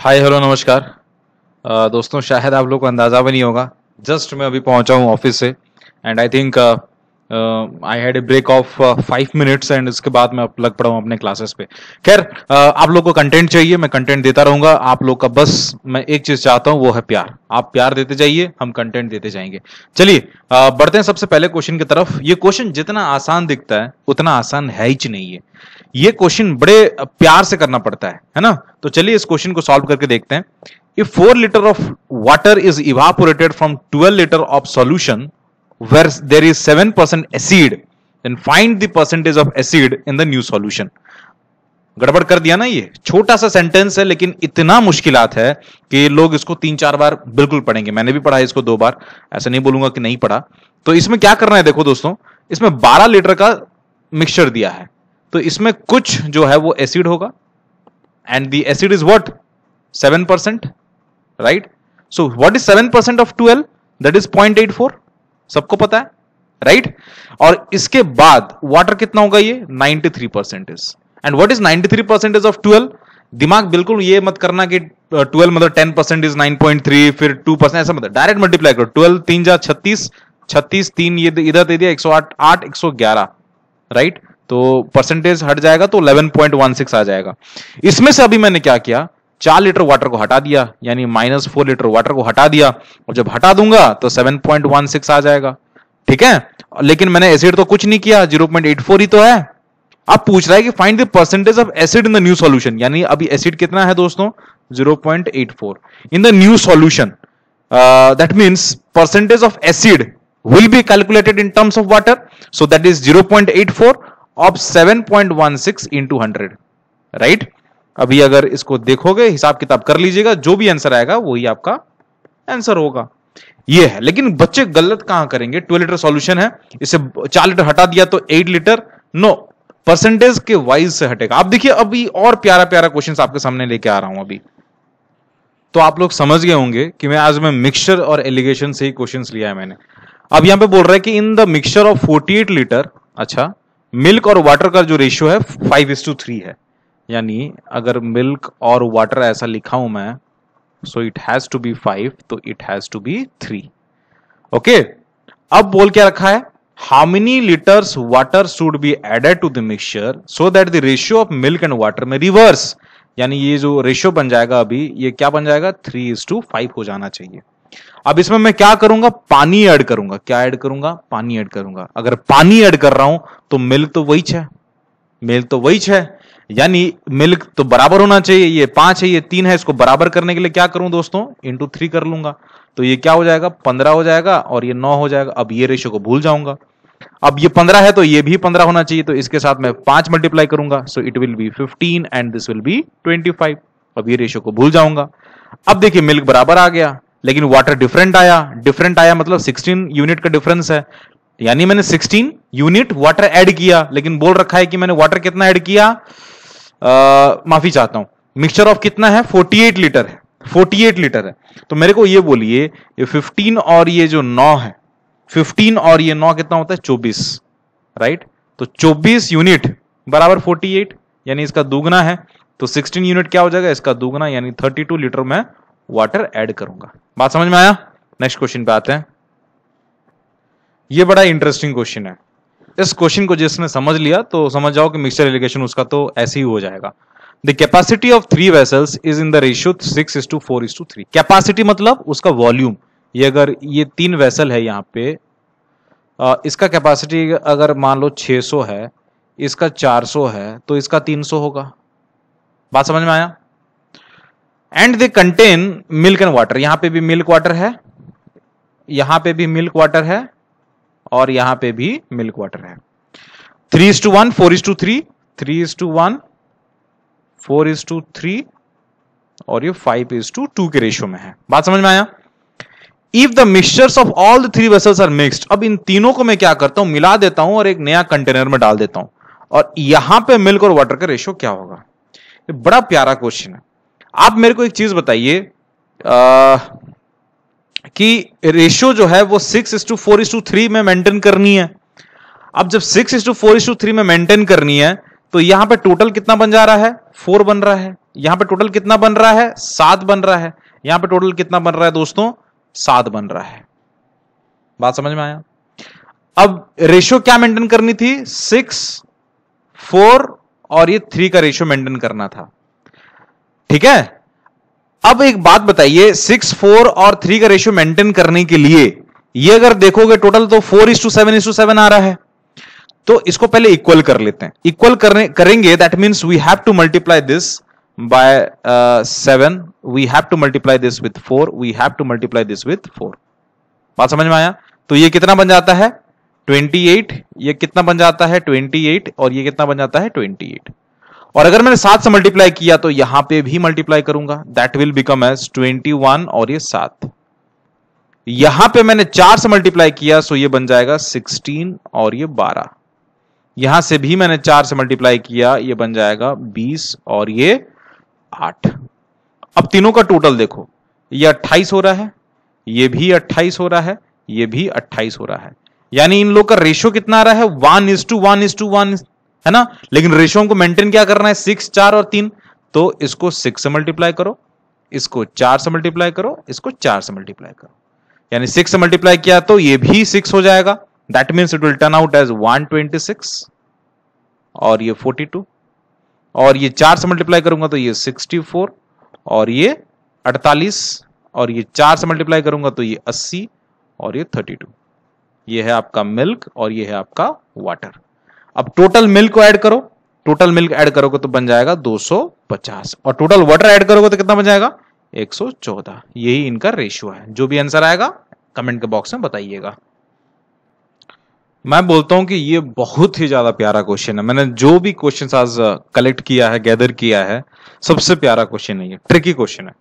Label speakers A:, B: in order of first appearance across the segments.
A: Hi hello नमस्कार। दोस्तों शायद आप लोग को अंदाज़ा भी नहीं होगा, जस्ट मैं अभी पहुंचा हूं ऑफिस से and I think I had a break of 5 minutes and उसके बाद मैं लग पड़ा हूं अपने क्लासेस पे। खैर आप लोग को कंटेंट चाहिए, मैं कंटेंट देता रहूंगा। आप लोग का बस मैं एक चीज़ चाहता हूं, वो है प्यार। आप प्यार देते जाइए, हम कंटेंट देते जाएंगे। चलिए बढ़ते हैं सबसे पहले क्वेश्चन की तरफ। ये क्वेश्चन जितना आसान दिखता है उतना आसान है ही नहीं है। ये क्वेश्चन बड़े प्यार से करना पड़ता है ना। तो चलिए इस क्वेश्चन को सॉल्व करके देखते हैं। If 4 litre of water is evaporated from 12 litre of solution where there is 7% acid, then find the percentage of acid in the new solution। गड़बड़ कर दिया ना। ये छोटा सा सेंटेंस है लेकिन इतना मुश्किलात है कि लोग इसको 3-4 बार बिल्कुल पढ़ेंगे। मैंने भी पढ़ा है इसको 2 बार, ऐसा नहीं बोलूंगा कि नहीं पढ़ा। तो इसमें क्या करना है, देखो दोस्तों, इसमें 12 लीटर का मिक्सचर दिया है, तो इसमें कुछ जो है वो एसिड होगा and the acid is what 7%, right. So what is 7% of 12? That is 0.84, सबको पता है, राइट। और इसके बाद वाटर कितना होगा, ये 93%। And what is 93% of 12? दिमाग बिल्कुल ये मत करना कि 12 मतलब 10% इज 9.3 फिर 2%, ऐसा मतलब डायरेक्ट मल्टीप्लाई करो। 12 3 जा 36, 36 3 ये इधर दे दिया 108, 8 111, राइट। तो परसेंटेज हट जाएगा तो 11.16 आ जाएगा। इसमें से अभी मैंने क्या किया, 4 लीटर वाटर को हटा दिया, यानी -4 लीटर वाटर को हटा दिया, और जब हटा दूंगा तो 7.16 आ जाएगा, ठीक है। लेकिन मैंने एसिड तो कुछ नहीं किया, 0.84 ही तो है। अब पूछ रहा है कि find the percentage of acid in the new solution, यानी अभी एसिड कितना है दोस्तों, 0.84 in the new solution. That means percentage of acid will be calculated in terms of water, so that is 0.84 of 7.16 into 100, right। अभी अगर इसको देखोगे, हिसाब किताब कर लीजिएगा, जो भी आंसर आएगा वही आपका आंसर होगा। ये है, लेकिन बच्चे गलत कहां करेंगे। 12 लीटर सॉल्यूशन है, इसे 4 लीटर हटा दिया तो 8 लीटर, नो, परसेंटेज के वाइज से हटेगा। आप देखिए अभी और प्यारा प्यारा क्वेश्चन आपके सामने लेके आ रहा हूं अभी। तो आप लोग समझ गए होंगे कि मैं आज मिक्सचर और एलिगेशन से ही क्वेश्चन लिया है मैंने। अब यहां पे बोल रहा है कि in the mixture of 48 litre, अच्छा, मिल्क और वाटर का जो रेशियो है 5:3 है। यानी अगर मिल्क और वाटर ऐसा लिखा हूं मैं, so it has to be 5, तो it has to be 3, okay. अब बोल क्या रखा है, how many litres water should be added to the mixture so that the ratio of milk and water में रिवर्स, यानी ये जो रेशियो बन जाएगा अभी, ये क्या बन जाएगा, 3:5 हो जाना चाहिए। अब इसमें मैं क्या करूंगा, पानी ऐड करूंगा। क्या ऐड करूंगा, पानी ऐड करूंगा। अगर पानी ऐड कर रहा हूं तो मिल्क तो वही 6, मिल्क तो वही 6, यानी मिल्क तो बराबर होना चाहिए। ये 5 है, ये 3 है, इसको बराबर करने के लिए क्या करूं दोस्तों, इंटू 3 कर लूंगा। तो ये क्या हो जाएगा, 15 हो जाएगा और ये 9 हो जाएगा। अब ये रेशियो को भूल जाऊंगा। अब ये 15 है तो ये भी 15 होना चाहिए, तो इसके साथ मैं 5 मल्टीप्लाई करूंगा, so it will be 15 and this will be 25। अब ये रेशियो को भूल जाऊंगा। अब देखिए मिल्क बराबर आ गया, लेकिन वाटर डिफरेंट आया। डिफरेंट आया मतलब 16 यूनिट का डिफरेंस है, यानी मैंने 16 यूनिट वाटर ऐड किया, लेकिन बोल रखा है कि मैंने वाटर कितना ऐड किया, माफी चाहता हूं, मिक्सचर ऑफ कितना है, 48 लीटर है, 48 लीटर है। तो मेरे को ये बोलिए, ये 15 और ये जो 9 है, 15 और ये 9 कितना होता है, 24, राइट। तो 24 यूनिट बराबर 48, यानी इसका दुगना है। तो 16 यूनिट क्या हो जाएगा, इसका दुगना, यानी 32 लीटर में वाटर ऐड करूंगा। बात समझ में आया। नेक्स्ट क्वेश्चन पे आते हैं। ये बड़ा इंटरेस्टिंग क्वेश्चन है। इस क्वेश्चन को जिसने समझ लिया तो समझ जाओ कि मिक्सचर एलिगेशन उसका तो ऐसे ही हो जाएगा। The capacity of 3 vessels is in the ratio 6:4:3। Capacity मतलब उसका वॉल्यूम। ये अगर ये 3 वेसल है यहाँ पे, इसका कैपेसिटी अगर मान लो 600 है, इसका 400 है, तो इसका 300 होगा। बात समझ में आया। And they contain milk and water. यहां पे भी मिल्क वाटर है, यहां पे भी मिल्क वाटर है, और यहां पे भी मिल्क वाटर है। 3:1, 4:3, 3:1, 4:3, और ये 5:2 के रेशियो में है। बात समझ में आया। If the mixtures of all the 3 vessels are mixed, अब इन तीनों को मैं क्या करता हूं, मिला देता हूं और एक नया कंटेनर में डाल देता हूं, और यहां पे मिल्क और वाटर का रेशियो क्या होगा। ये बड़ा प्यारा क्वेश्चन है। आप मेरे को एक चीज बताइए कि रेशियो जो है वो 6:4:3 में मेंटेन करनी है। अब जब 6:4:3 में मेंटेन करनी है तो यहां पे टोटल कितना बन जा रहा है, 4 बन रहा है। यहां पे टोटल कितना बन रहा है, 7 बन रहा है। यहां पे टोटल कितना बन रहा है दोस्तों, 7 बन रहा है। बात समझ में आया? अब रेशियो क्या मेंटेन करनी थी, 6, 4 और ये 3 का रेशियो मेंटेन करना था। ठीक है, अब एक बात बताइए, 6, 4 और 3 का रेशियो मेंटेन करने के लिए ये अगर देखोगे टोटल तो 4:7:7 आ रहा है। तो इसको पहले इक्वल कर लेते हैं। इक्वल करेंगे that means we have to multiply this by 7, we have to multiply this with 4, we have to multiply this with 4। बात समझ में आया? तो ये कितना बन जाता है, 28, ये कितना बन जाता है 28, और ये कितना बन जाता है 28। और अगर मैंने 7 से मल्टीप्लाई किया तो यहां पे भी मल्टीप्लाई करूंगा, दैट विल बिकम एज 21 और ये 7। यहां पे मैंने 4 से मल्टीप्लाई किया सो ये बन जाएगा 16 और ये 12। यहां से भी मैंने 4 से मल्टीप्लाई किया, ये बन जाएगा 20 और ये 8। अब तीनों का टोटल देखो, ये 28 हो रहा है, ये भी 28 हो रहा है, ये भी 28 हो रहा है। यानी इन लोग का रेशियो कितना आ रहा है, 1:1:1 है ना। लेकिन रेशियो को मेंटेन क्या करना है, 6, 4 और 3। तो इसको 6 से मल्टीप्लाई करो, इसको 4 से मल्टीप्लाई करो, इसको 4 से मल्टीप्लाई करो। यानी 6 से मल्टीप्लाई किया तो ये भी 6 हो जाएगा। That means it will turn out as 126 और ये 42। और ये 4 से मल्टीप्लाई करूंगा तो ये 64 और ये 48, और ये 4 से मल्टीप्लाई करूंगा तो ये 80 और ये 32। ये है आपका मिल्क और ये है आपका वाटर। अब टोटल मिल्क को ऐड करो, टोटल मिल्क ऐड करोगे तो बन जाएगा 250, और टोटल वाटर ऐड करोगे तो कितना बन जाएगा, 114। यही इनका रेशियो है। जो भी आंसर आएगा कमेंट के बॉक्स में बताइएगा। मैं बोलता हूं कि ये बहुत ही ज्यादा प्यारा क्वेश्चन है। मैंने जो भी क्वेश्चन आज कलेक्ट किया है, गैदर किया है, सबसे प्यारा क्वेश्चन है ये, ट्रिकी क्वेश्चन है।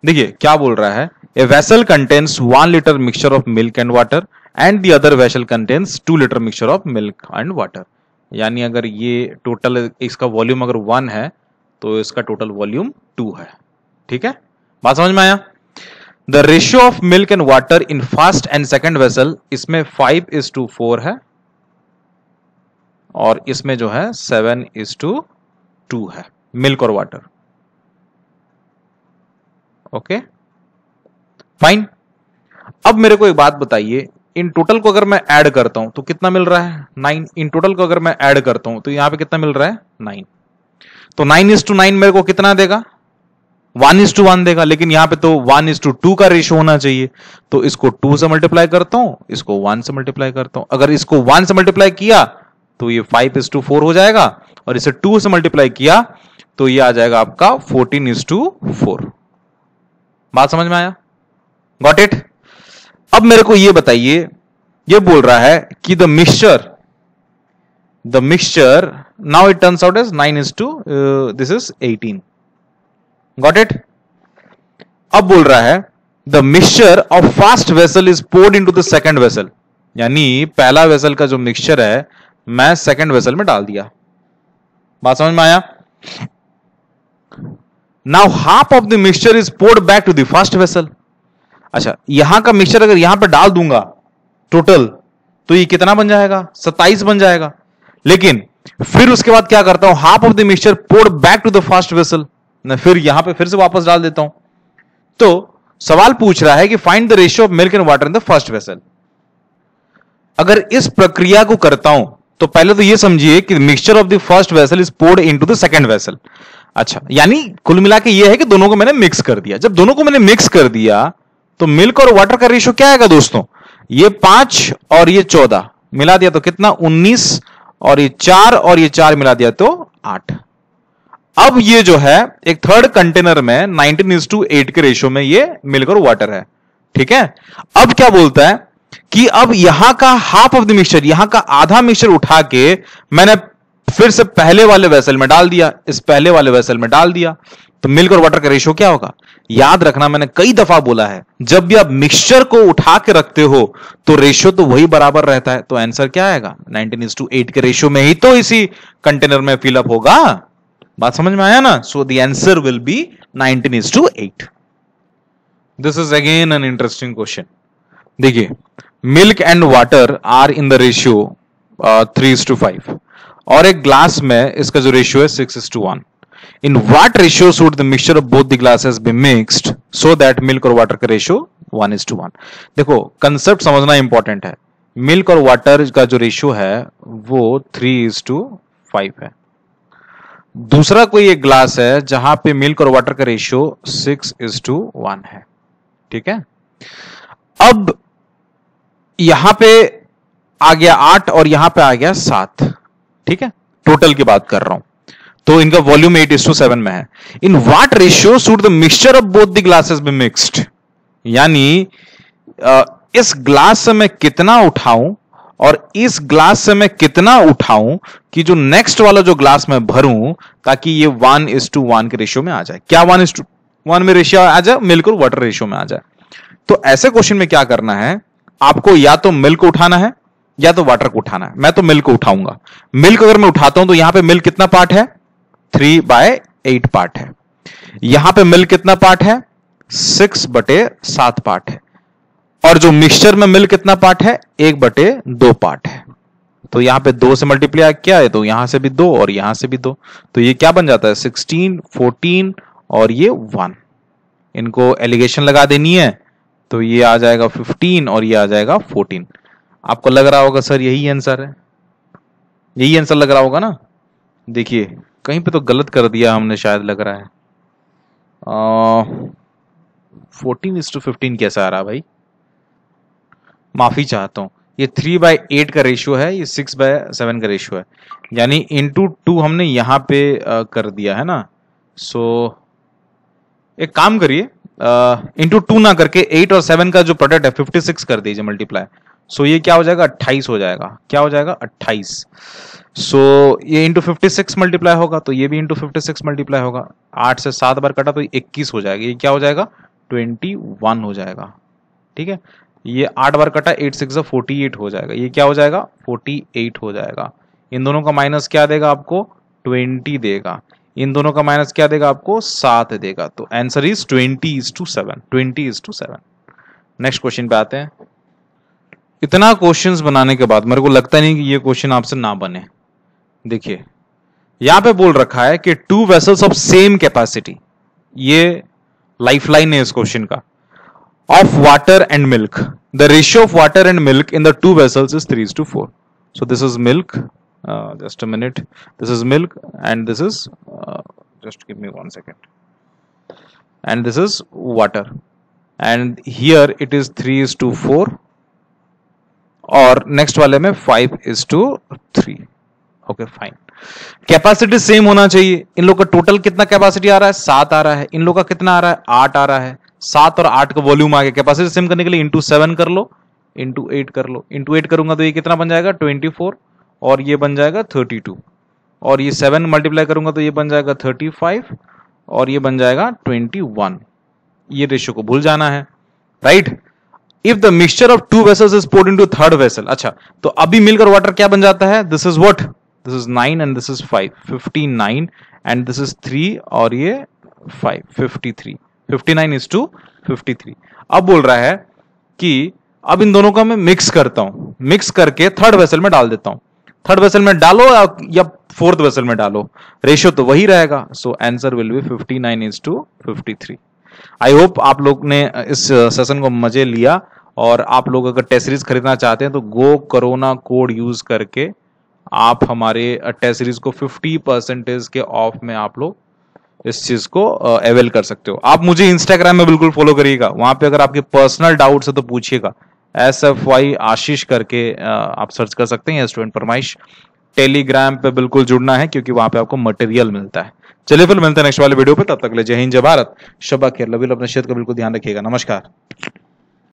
A: देखिए क्या बोल रहा है, a vessel contains 1 litre mixture of milk and water and the other vessel contains 2 litre mixture of milk and water. यानी अगर ये टोटल इसका वॉल्यूम अगर 1 है तो इसका टोटल वॉल्यूम 2 है। ठीक है, बात समझ में आया? The ratio of milk and water in first and second vessel, इसमें 5:4 है और इसमें जो है 7:2 है, मिल्क और वाटर। Okay fine. अब मेरे को एक बात बताइए, इन टोटल को अगर मैं ऐड करता हूं तो कितना मिल रहा है, 9। इन टोटल को अगर मैं ऐड करता हूं तो यहां पे कितना मिल रहा है, 9। तो 9:9 मेरे को कितना देगा, 1:1 देगा। लेकिन यहां पे तो 1:2 का रेशियो होना चाहिए। तो इसको 2 से मल्टीप्लाई करता हूं, इसको 1 से मल्टीप्लाई करता हूं। अगर इसको 1 से मल्टीप्लाई किया तो ये 5:4 हो जाएगा, और इसे 2 से मल्टीप्लाई किया तो ये आ जाएगा आपका 14:4। बात समझ में आया? Got it? अब मेरे को ये बताइए, ये बोल रहा है कि the mixture now it turns out as 9:, this is 18। Got it? अब बोल रहा है the mixture of first vessel is poured into the second vessel. यानी पहला वेसल का जो मिक्सचर है मैं सेकंड वेसल में डाल दिया। बात समझ में आया? Now half of the mixture is poured back to the first vessel. अच्छा, यहां का मिक्सचर अगर यहां पर डाल दूंगा टोटल तो ये कितना बन जाएगा, 27 बन जाएगा। लेकिन फिर उसके बाद क्या करता हूं, half of the mixture poured back to the first vessel, मैं फिर यहां पे फिर से वापस डाल देता हूं। तो सवाल पूछ रहा है कि find the ratio of milk and water in the first vessel. अगर इस प्रक्रिया को करता हूं तो पहले तो ये समझिए कि mixture of the first vessel is poured into the second vessel. अच्छा, यानी कुल मिला के ये है कि दोनों को मैंने मिक्स कर दिया। जब दोनों को मैंने मिक्स कर दिया तो मिल्क और वाटर का रेशियो क्या आएगा दोस्तों, ये 5 और ये 14 मिला दिया तो कितना, 19, और ये 4 और ये 4 मिला दिया तो 8। अब ये जो है एक थर्ड कंटेनर में 19:8 के रेशियो में ये मिल्क और वाटर है। ठीक है, अब क्या बोलता है कि अब यहां का हाफ ऑफ द मिक्सचर, यहां का आधा मिक्सचर उठा के मैंने फिर से पहले वाले वेसल में डाल दिया, इस पहले वाले वेसल में डाल दिया। तो मिल्क और वाटर का रेशियो क्या होगा, याद रखना मैंने कई दफा बोला है, जब भी आप मिक्सचर को उठा के रखते हो तो रेशियो तो वही बराबर रहता है। तो आंसर क्या आएगा, 19:8 के रेशियो में ही तो इसी कंटेनर में फिलअप होगा। बात समझ में आया ना? So the answer will be 19:8। This is again an interesting question. देखिए, milk and water are in the ratio 3:5 और एक ग्लास में इसका जो रेशियो है 6:1. In what ratio should the mixture of both the glasses be mixed so that milk और water का ratio 1:1. देखो कंसेप्ट समझना इंपॉर्टेंट है. मिल्क और वाटर का जो रेशियो है वो 3:5 है. दूसरा कोई एक ग्लास है जहां पे मिल्क और वाटर का रेशियो 6:1 है. ठीक है. अब यहां पे आ गया 8 और यहां पे आ गया 7. ठीक है, टोटल की बात कर रहा हूं. तो इनका वॉल्यूम 8:7 में है. In what ratio should the mixture of both the glasses be mixed. यानी इस ग्लास से मैं कितना उठाऊं और इस ग्लास से मैं कितना उठाऊं कि जो नेक्स्ट वाला जो ग्लास मैं भरूं ताकि ये 1:1 के रेशियो में आ जाए. क्या 1:1 में रेशियो आ जाए? मिल्क और वाटर रेशियो में आ जाए. तो ऐसे क्वेश्चन में क्या करना है, आपको या तो मिल्क उठाना है या तो वाटर को उठाना है. मैं तो मिल्क को उठाऊंगा. मिल्क अगर मैं उठाता हूं तो यहां पे मिल्क कितना पार्ट है? 3/8 पार्ट है. यहां पे मिल्क कितना पार्ट है? 6/7 पार्ट है. और जो मिक्सचर में मिल्क कितना पार्ट है? 1/2 पार्ट है. तो यहां पे 2 से मल्टीप्लाई क्या है तो यहां से भी 2 और यहां से भी 2. तो ये क्या बन जाता है? 16, 14 और ये 1. इनको एलिगेशन लगा देनी है तो ये आ जाएगा 15 और ये आ जाएगा 14. आपको लग रहा होगा सर यही आंसर है, यही आंसर लग रहा होगा ना. देखिए कहीं पे तो गलत कर दिया हमने शायद, लग रहा है. 14:15 कैसा आ रहा भाई? माफी चाहता हूं. ये 3/8 का रेशियो है, ये 6/7 का रेशियो है. यानी इंटू 2 हमने यहां पे कर दिया है ना. सो एक काम करिए, इंटू 2 ना करके 8 और 7 का जो प्रोडक्ट है 56 कर दीजिए मल्टीप्लाई. सो ये क्या हो जाएगा? 28 हो जाएगा. क्या हो जाएगा? 28. सो ये इंटू 56 मल्टीप्लाई होगा तो ये भी इंटू 56 मल्टीप्लाई होगा. 8 से 7 बार कटा तो 21 हो जाएगा. ये क्या हो जाएगा? 21 हो जाएगा. ठीक है. ये 8 बार कटा, 8 6 48 हो जाएगा. ये क्या हो जाएगा? 48 हो जाएगा. इन दोनों का माइनस क्या देगा आपको? 20 देगा. इन दोनों का माइनस क्या देगा आपको? 7 देगा. तो आंसर इज 20:7. 20:7. नेक्स्ट क्वेश्चन पे आते हैं. इतना क्वेश्चंस बनाने के बाद मेरे को लगता नहीं कि ये क्वेश्चन आपसे ना बने. देखिए यहां पे बोल रखा है कि 2 वेसल्स ऑफ सेम कैपेसिटी, ये लाइफलाइन है इस क्वेश्चन का, of water and milk. The ratio of water and milk in the 2 vessels is 3:4. So this is milk. Just a minute. This is milk and this is just give me 1 second. And this is water. And here it is 3:4. और next वाले में 5:3. Okay fine. Capacity same होना चाहिए. इन लोग का total कितना capacity आ रहा है? 7 आ रहा है. इन लोग का कितना आ रहा है? 8 आ रहा है. 7 और 8 का वॉल्यूम आ गया. कैपेसिटी सेम करने के लिए इंटू 7 कर लो, इंटू 8 कर लो. इंटू 8 करूंगा तो ये कितना बन जाएगा? 24 और ये बन जाएगा 32. और ये 7 मल्टीप्लाई करूंगा तो ये बन जाएगा 35 और ये बन जाएगा 21. ये रेशियो को भूल जाना है, right. If the mixture of 2 vessels is poured into third vessel. अच्छा तो अभी मिल्क और वाटर क्या बन जाता है? This is what? This is 9 and this is 5. 59 and this is 3 और ये 5. 53. 59:53. अब बोल रहा है कि अब इन दोनों का मैं मिक्स करता हूं. मिक्स करके थर्ड वेसल में डाल देता हूं. थर्ड वेसल में डालो या फोर्थ वेसल में डालो, रेशियो तो वही रहेगा. So answer will B 59:53. I hope आप लोग ने इस सेशन को मजे लिया. और आप लोग अगर टेस्ट सीरीज खरीदना चाहते हैं तो गो कोरोना कोड यूज करके आप हमारे टेस्ट सीरीज को 50% के ऑफ में आप लोग इस चीज को अवेल कर सकते हो. आप मुझे इंस्टाग्राम में बिल्कुल फॉलो करिएगा. वहां पे अगर आपके पर्सनल डाउट्स है तो पूछिएगा. SFY आशीष करके आप सर्च कर सकते हैं. स्टूडेंट फरमाइश. टेलीग्राम पे बिल्कुल जुड़ना है क्योंकि वहां पे आपको मटेरियल मिलता है. चलिए फिर मिलते हैं नेक्स्ट वाले वीडियो पे. तब तक के लिए जय हिंद, जय भारत, शब्बा खैर. लवी अपने क्षेत्र का बिल्कुल ध्यान रखिएगा. नमस्कार.